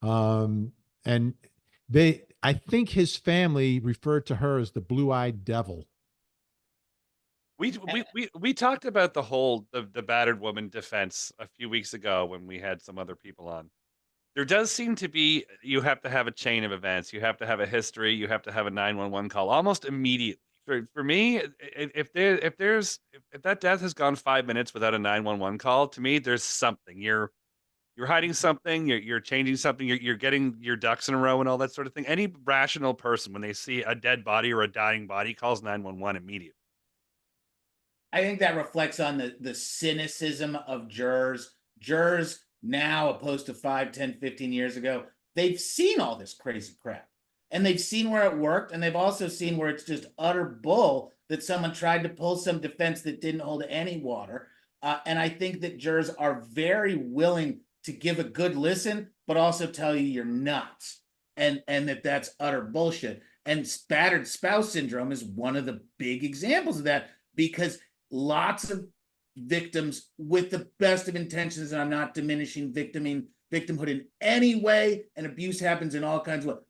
And I think his family referred to her as the blue-eyed devil. We talked about the battered woman defense a few weeks ago when we had some other people on. There does seem to be, you have to have a chain of events. You have to have a history. You have to have a 911 call almost immediately. For me, if that death has gone 5 minutes without a 911 call, to me, there's something. You're hiding something. You're changing something. You're getting your ducks in a row and all that sort of thing. Any rational person, when they see a dead body or a dying body, calls 911 immediately. I think that reflects on the cynicism of jurors. Jurors now, opposed to 5, 10, 15 years ago, they've seen all this crazy crap. And they've seen where it worked, and they've also seen where it's just utter bull that someone tried to pull some defense that didn't hold any water. And I think that jurors are very willing to give a good listen, but also tell you you're nuts, and that's utter bullshit. And battered spouse syndrome is one of the big examples of that, because lots of victims, with the best of intentions, and I'm not diminishing victimhood in any way, and abuse happens in all kinds of ways,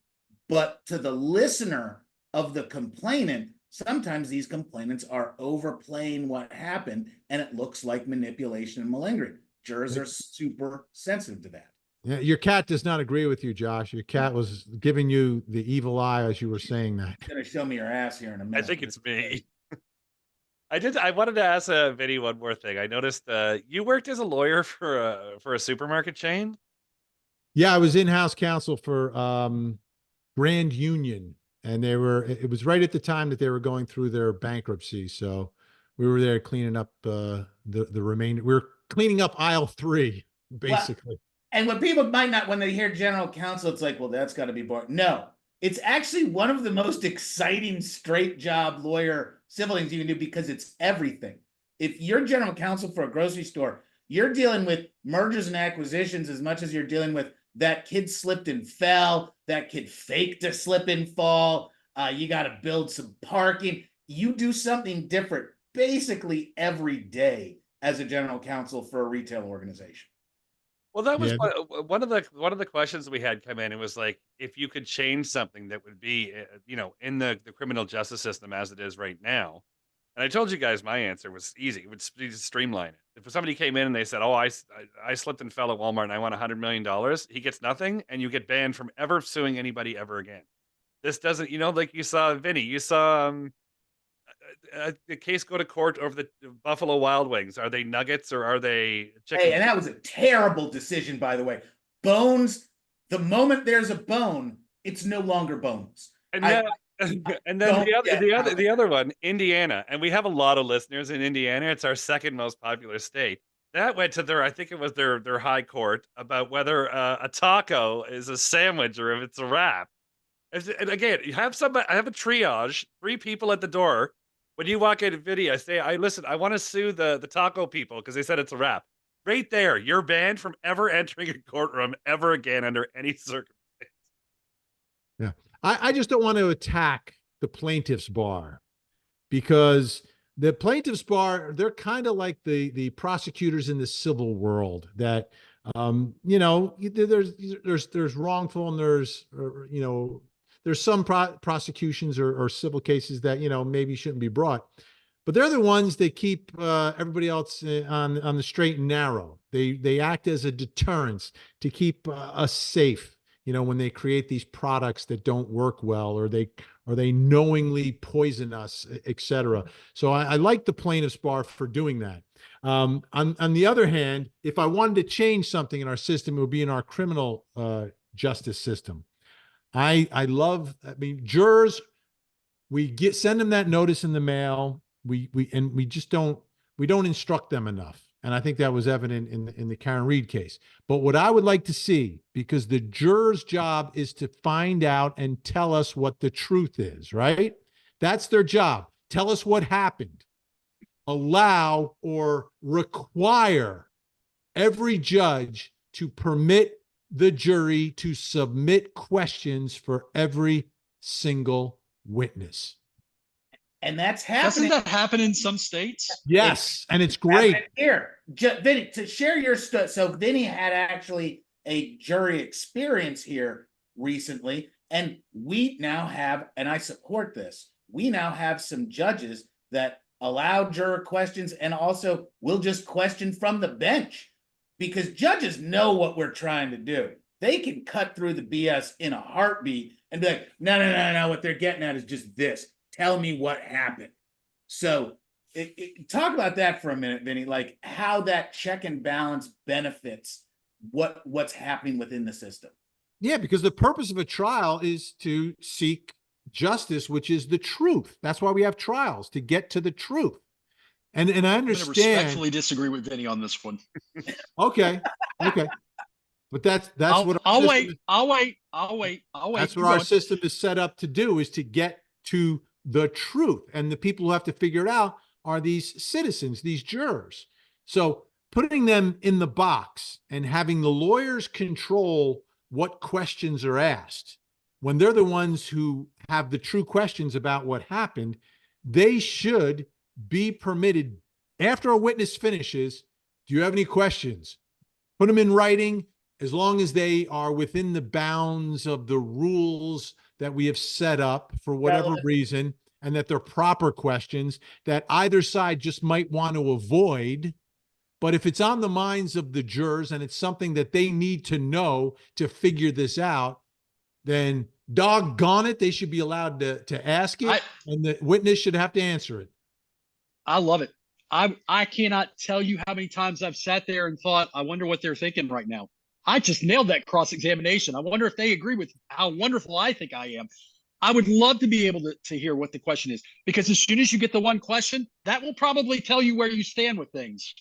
but to the listener of the complainant, sometimes these complainants are overplaying what happened, and it looks like manipulation and malingering. Jurors are super sensitive to that. Yeah, your cat does not agree with you, Josh. Your cat was giving you the evil eye as you were saying that. It's gonna show me your ass here in a minute. I think it's me. I wanted to ask Vinnie one more thing. I noticed you worked as a lawyer for a supermarket chain. Yeah, I was in-house counsel for Grand Union, and it was right at the time that they were going through their bankruptcy. So we were there cleaning up the remainder. We were cleaning up aisle 3, basically. Well, and what people might not, when they hear general counsel, it's like, well, that's got to be boring. No, it's actually one of the most exciting straight job lawyer civil things you can do, because it's everything. If you're general counsel for a grocery store, you're dealing with mergers and acquisitions as much as you're dealing with that kid slipped and fell, that kid faked a slip and fall. You got to build some parking. You do something different basically every day as a general counsel for a retail organization. Well, that was one of the questions we had come in. It was like, if you could change something that would be, in the criminal justice system as it is right now. And I told you guys my answer was easy. It would streamline it. If somebody came in and they said, "Oh, I slipped and fell at Walmart and I want $100 million," he gets nothing, and you get banned from ever suing anybody ever again. This doesn't, like you saw Vinny, you saw the case go to court over the Buffalo Wild Wings. Are they nuggets or are they chicken? Hey, and that was a terrible decision, by the way. Bones, the moment there's a bone, it's no longer bones. And And then Don't get the other one, Indiana, and we have a lot of listeners in Indiana. It's our second most popular state. That went to their, I think it was their high court about whether a taco is a sandwich or if it's a wrap. And again, you have somebody, I have a triage, 3 people at the door. When you walk in a video, I say, listen, I want to sue the taco people because they said it's a wrap. Right there, you're banned from ever entering a courtroom ever again under any circumstance. Yeah. I just don't want to attack the plaintiff's bar, because the plaintiff's bar, they're kind of like the prosecutors in the civil world that, you know, there's wrongful and there's some prosecutions or civil cases that, you know, maybe shouldn't be brought, but they're the ones that keep everybody else on the straight and narrow. They act as a deterrence to keep us safe, you know, when they create these products that don't work well, or they knowingly poison us, et cetera. So I like the plaintiff's bar for doing that. On the other hand, if I wanted to change something in our system, it would be in our criminal justice system. I mean, jurors, send them that notice in the mail. We don't instruct them enough. And I think that was evident in the Karen Reed case. But what I would like to see, because the juror's job is to find out and tell us what the truth is, right? That's their job. Tell us what happened. Allow or require every judge to permit the jury to submit questions for every single witness. And that's happening. Doesn't that happen in some states? Yes, and it's great. Here, Vinny, to share your stuff. So Vinny had actually a jury experience here recently, and we now have, and I support this, we now have some judges that allow juror questions and also will just question from the bench, because judges know what we're trying to do. They can cut through the BS in a heartbeat and be like, no, what they're getting at is just this. Tell me what happened. So talk about that for a minute, Vinny, like how that check and balance benefits what's happening within the system. Yeah, because the purpose of a trial is to seek justice, which is the truth. That's why we have trials, to get to the truth. And I understand. I'm going to respectfully disagree with Vinny on this one. Okay. But that's what I'll wait. That's what our system is set up to do, is to get to the truth. And the people who have to figure it out are these citizens, these jurors. So putting them in the box and having the lawyers control what questions are asked, when they're the ones who have the true questions about what happened, they should be permitted, after a witness finishes, do you have any questions? Put them in writing, as long as they are within the bounds of the rules that we have set up for whatever reason, and that they're proper questions that either side just might want to avoid. But if it's on the minds of the jurors and it's something that they need to know to figure this out, then doggone it, they should be allowed to ask it, and the witness should have to answer it. I love it. I cannot tell you how many times I've sat there and thought, I wonder what they're thinking right now. I just nailed that cross-examination. I wonder if they agree with how wonderful I think I am. I would love to be able to hear what the question is, because as soon as you get the one question, that will probably tell you where you stand with things.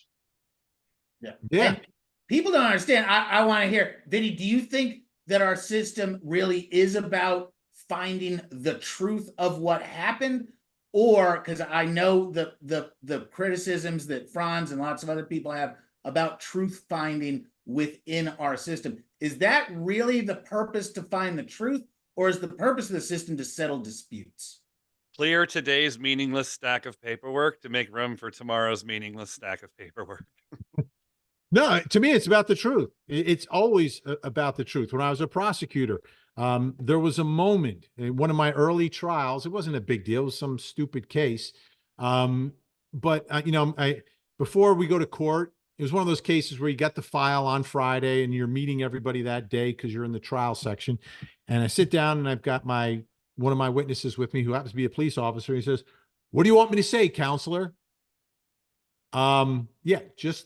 Yeah. And people don't understand. I want to hear, Vinny, do you think that our system really is about finding the truth of what happened? Or, because I know the criticisms that Franz and lots of other people have about truth finding within our system, is that really the purpose, to find the truth, or is the purpose of the system to settle disputes? Clear today's meaningless stack of paperwork to make room for tomorrow's meaningless stack of paperwork. No, to me, it's about the truth. It's always about the truth. When I was a prosecutor, there was a moment in one of my early trials. It wasn't a big deal. It was some stupid case. But before we go to court, it was one of those cases where you got the file on Friday and you're meeting everybody that day because you're in the trial section. And I sit down and I've got one of my witnesses with me who happens to be a police officer. He says, "What do you want me to say, counselor?" Yeah, just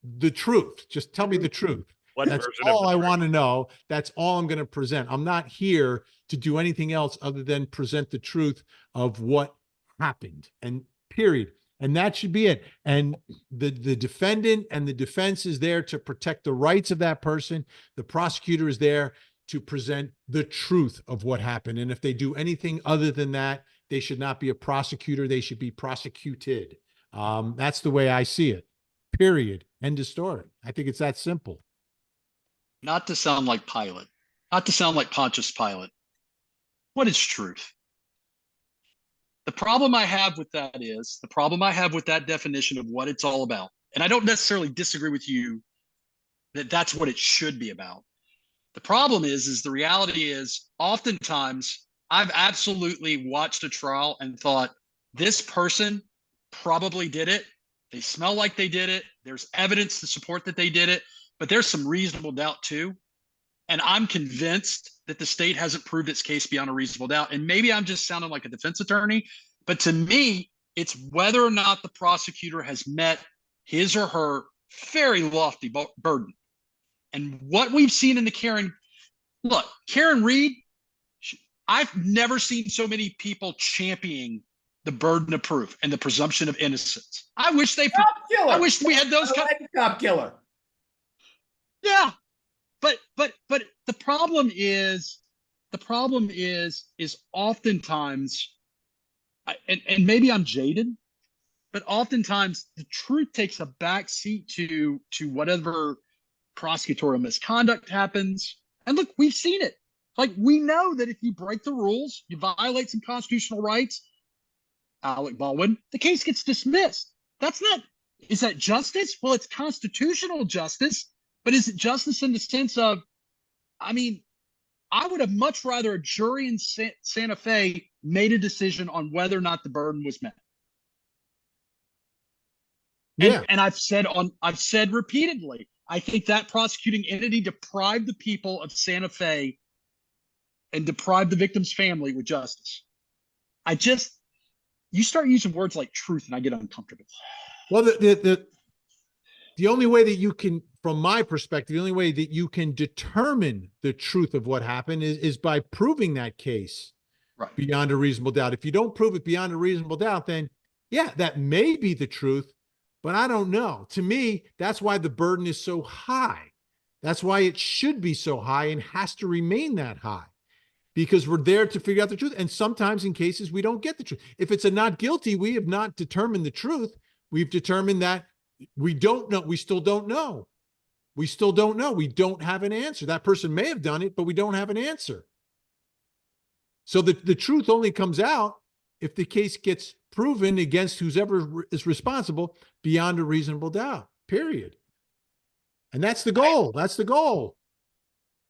the truth. Just tell me the truth. What That's version of all the I truth? want to know. That's all I'm going to present. I'm not here to do anything else other than present the truth of what happened, and period. And that should be it. And the defendant and the defense is there to protect the rights of that person. The prosecutor is there to present the truth of what happened. And if they do anything other than that, they should not be a prosecutor. They should be prosecuted. That's the way I see it. Period. End of story. I think it's that simple. Not to sound like Pilate, not to sound like Pontius Pilate. What is truth? The problem I have with that is the problem I have with that definition of what it's all about. And I don't necessarily disagree with you that that's what it should be about. The problem is the reality is oftentimes I've absolutely watched a trial and thought this person probably did it. They smell like they did it. There's evidence to support that they did it, but there's some reasonable doubt too. And I'm convinced that the state hasn't proved its case beyond a reasonable doubt. And maybe I'm just sounding like a defense attorney, but to me, it's whether or not the prosecutor has met his or her very lofty burden. And what we've seen in the Karen Reed, I've never seen so many people championing the burden of proof and the presumption of innocence. I wish I wish we had those. Cop killer. Yeah. But the problem is oftentimes, and maybe I'm jaded, but oftentimes the truth takes a back seat to whatever prosecutorial misconduct happens. And look, we've seen it. Like, we know that if you break the rules, you violate some constitutional rights, Alec Baldwin, the case gets dismissed. Is that justice? Well, it's constitutional justice, but is it justice in the sense of, I mean, I would have much rather a jury in Santa Fe made a decision on whether or not the burden was met. Yeah. And I've said repeatedly, I think that prosecuting entity deprived the people of Santa Fe and deprived the victim's family with justice. You start using words like truth and I get uncomfortable. Well, the only way that you can, from my perspective, the only way that you can determine the truth of what happened is by proving that case beyond a reasonable doubt. If you don't prove it beyond a reasonable doubt, then yeah, that may be the truth, but I don't know. To me, that's why the burden is so high. That's why it should be so high and has to remain that high, because we're there to figure out the truth. And sometimes in cases we don't get the truth. If it's a not guilty, we have not determined the truth. We've determined that we don't know. We still don't know. We still don't know. We don't have an answer. That person may have done it, but we don't have an answer. So the truth only comes out if the case gets proven against whoever is responsible beyond a reasonable doubt, period. And that's the goal. That's the goal.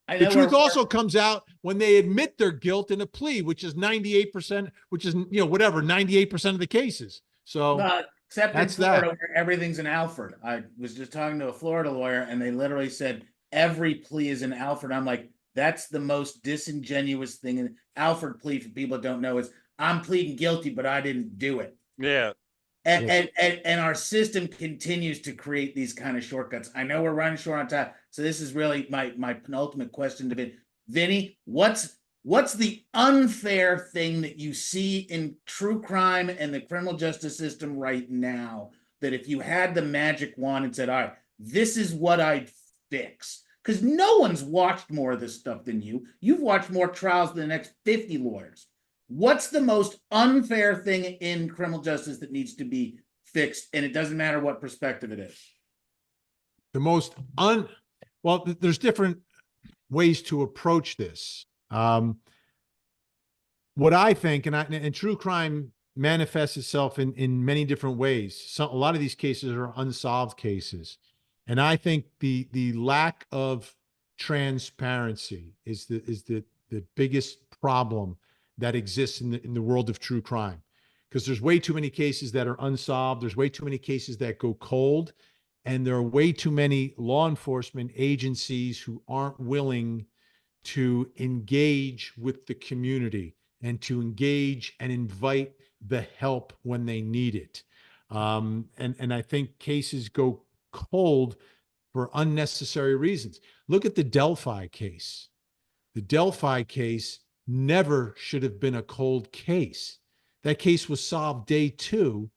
The truth also comes out when they admit their guilt in a plea, which is 98%, which is, 98% of the cases. So except in that's Florida, that. where everything's in Alfred. I was just talking to a Florida lawyer, and they literally said every plea is in Alfred. I'm like, that's the most disingenuous thing. An Alfred plea, for people that don't know, is I'm pleading guilty, but I didn't do it. Yeah. And our system continues to create these kind of shortcuts. I know we're running short on time, so this is really my penultimate question to Vin. Vinny, what's the unfair thing that you see in true crime and the criminal justice system right now, that if you had the magic wand and said, all right, this is what I'd fix? Because no one's watched more of this stuff than you. You've watched more trials than the next 50 lawyers. What's the most unfair thing in criminal justice that needs to be fixed? And it doesn't matter what perspective it is. Well, there's different ways to approach this. What I think, and true crime manifests itself in many different ways. A lot of these cases are unsolved cases. And I think the lack of transparency is the biggest problem that exists in the world of true crime, because there's way too many cases that are unsolved. There's way too many cases that go cold, and there are way too many law enforcement agencies who aren't willing to engage with the community and to engage and invite the help when they need it. And I think cases go cold for unnecessary reasons. Look at the Delphi case. The Delphi case never should have been a cold case. That case was solved day 2,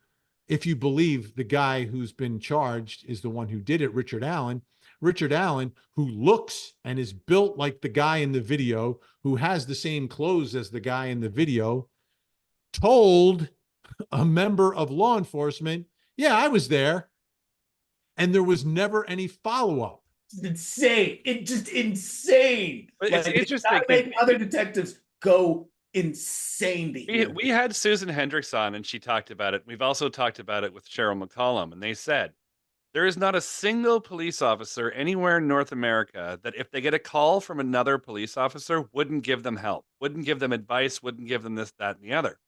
if you believe the guy who's been charged is the one who did it, Richard Allen. Richard Allen, who looks and is built like the guy in the video, who has the same clothes as the guy in the video, told a member of law enforcement, yeah, I was there. And there was never any follow-up. It's insane. It's just insane. But it's interesting. Gotta make other detectives go insane to hear. We had Susan Hendricks on, and she talked about it. We've also talked about it with Cheryl McCollum, and they said there is not a single police officer anywhere in North America that if they get a call from another police officer wouldn't give them help, wouldn't give them advice, wouldn't give them this, that, and the other.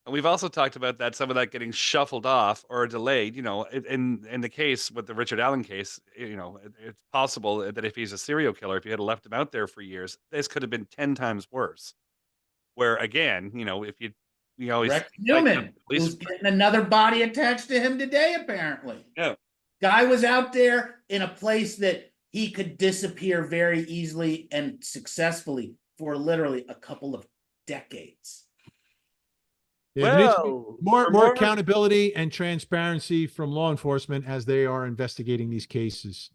And we've also talked about that, some of that getting shuffled off or delayed. You know, in the case with the Richard Allen case, you know, it's possible that if he's a serial killer, if you had left him out there for years, this could have been 10 times worse. Where again, you know, if you always Rex Newman, who's getting another body attached to him today, apparently. Yeah. Guy was out there in a place that he could disappear very easily and successfully for literally a couple of decades. Yeah, there needs to be Well, more accountability and transparency from law enforcement as they are investigating these cases.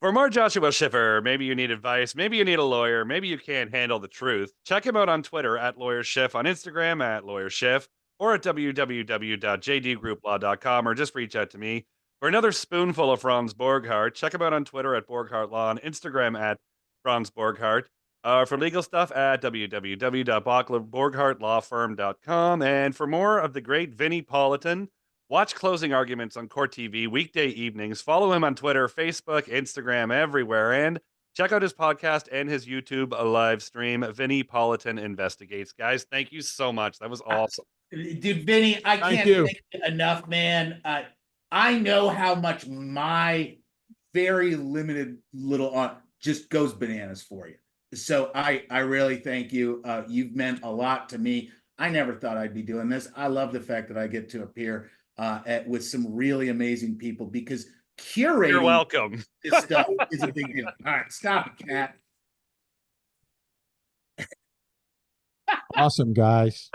For more Joshua Schiffer, maybe you need advice, maybe you need a lawyer, maybe you can't handle the truth. Check him out on Twitter at LawyerSchiff, on Instagram at LawyerSchiff, or at www.jdgrouplaw.com, or just reach out to me. For another spoonful of Franz Borghardt, check him out on Twitter at Borghardt Law, on Instagram at Franz Borghardt. For legal stuff at www.borghardtlawfirm.com. And for more of the great Vinnie Politan, watch Closing Arguments on Court TV weekday evenings. Follow him on Twitter, Facebook, Instagram, everywhere. And check out his podcast and his YouTube live stream, Vinnie Politan Investigates. Guys, thank you so much. That was awesome. Dude, Vinny, I can't thank you enough, man. I know how much my very limited little just goes bananas for you. So I really thank you. You've meant a lot to me. I never thought I'd be doing this. I love the fact that I get to appear with some really amazing people, because curating You're welcome. This stuff is a big deal. All right, stop it, Cat. Awesome, guys.